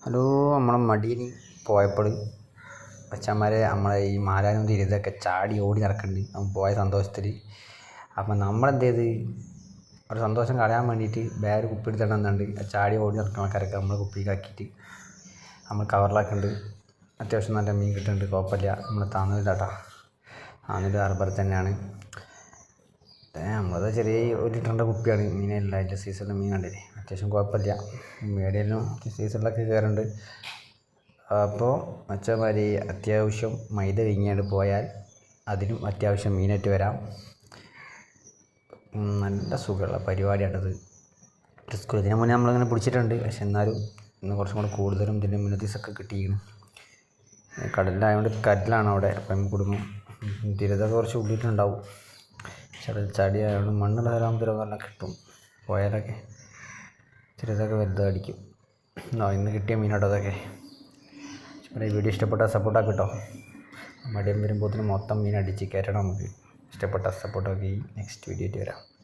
Hello, നമ്മളെ മടിയിൽ പോയപ്പോൾ അച്ഛന്മാരെ നമ്മളെ ഈ മാലാനും തിരുതൊക്കെ ചാടി ഓടി നടക്കുന്നുണ്ട് അവൻ പോയ സന്തോഷത്തിൽ. അപ്പം നമ്മളെന്ത് ചെയ്ത് ഒരു സന്തോഷം കളയാൻ വേണ്ടിയിട്ട് വേറെ കുപ്പി എടുത്തിടുന്നുണ്ട്. ചാടി ഓടി നടക്കുന്ന ആൾക്കാരൊക്കെ നമ്മൾ കുപ്പിക്കാക്കിയിട്ട് നമ്മൾ കവറിലാക്കുന്നുണ്ട്. അത്യാവശ്യം നല്ല മീൻ കിട്ടുന്നുണ്ട്, കുഴപ്പമില്ല. നമ്മൾ താന്നൂരിലാട്ടാ, താന്നൂർ ഹാർബറിൽ തന്നെയാണ്. നമ്മളത് ചെറിയ 1 ലിറ്ററിൻ്റെ കുപ്പിയാണ്. മീനല്ല, അതിൻ്റെ സീസണിൽ മീൻ കണ്ടില്ലേ, അത്യാവശ്യം കുഴപ്പമില്ല. മീഡിയനും സീസണിലൊക്കെ കയറുന്നുണ്ട്. അപ്പോൾ മച്ചന്മാർ അത്യാവശ്യം മൈദ വിങ്ങിയാണ്ട് പോയാൽ അതിനും അത്യാവശ്യം മീനായിട്ട് വരാം. നല്ല സുഖമുള്ള പരിപാടിയാണത്. റിസ്ക് ഇതിന് മുന്നേ നമ്മളിങ്ങനെ പിടിച്ചിട്ടുണ്ട്, പക്ഷെ എന്നാലും ഇന്ന് കുറച്ചും കൂടെ കൂടുതലും ഇതിൻ്റെ മുന്നേ ദിവസമൊക്കെ കിട്ടിയിരുന്നു. കടലിലായതുകൊണ്ട് കടലാണ് അവിടെ, അപ്പം കുടുങ്ങും. തിരതൊക്കെ കുറച്ച് ഉള്ളിട്ടുണ്ടാവും. ചടി ആയതുകൊണ്ട് മണ്ണുള്ള സ്ഥലമാകുമ്പോൾ നല്ല കിട്ടും. പോയാലൊക്കെ തിരതൊക്കെ വലുതടിക്കും. ഇന്ന് കിട്ടിയ മീനാട്ടോ അതൊക്കെ. ഈ വീഡിയോ ഇഷ്ടപ്പെട്ടാൽ സപ്പോർട്ടാക്കി കേട്ടോ. മടിയം വരുമ്പോഴത്തേനും മൊത്തം മീൻ അടിച്ച് കയറ്റണം. നമുക്ക് ഇഷ്ടപ്പെട്ട സപ്പോർട്ടാക്കി നെക്സ്റ്റ് വീഡിയോ ആയിട്ട് വരാം.